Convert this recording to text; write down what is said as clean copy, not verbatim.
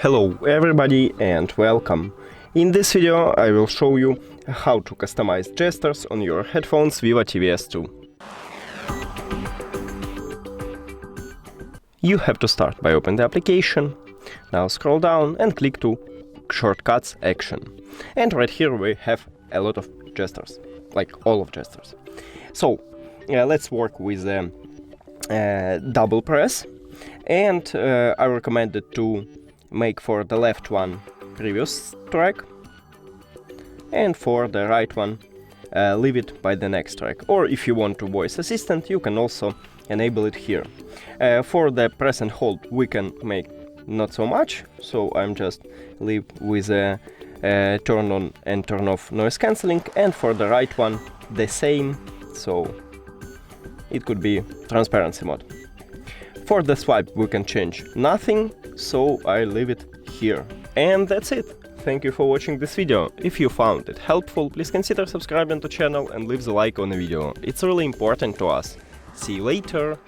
Hello everybody and welcome. In this video I will show you how to customize gestures on your headphones Vivo TWS 2. You have to start by opening the application. Now scroll down and click to Shortcuts Action. And right here we have a lot of gestures, like all of gestures. So let's work with double press. And I recommended to make for the left one previous track, and for the right one leave it by the next track. Or if you want to voice assistant, you can also enable it here. For the press and hold we can make not so much, so I'm just leave with a turn on and turn off noise cancelling, and for the right one the same, so it could be transparency mode. For the swipe we can change nothing, so I leave it here. And that's it. Thank you for watching this video. If you found it helpful, please consider subscribing to the channel and leave the like on the video. It's really important to us. See you later!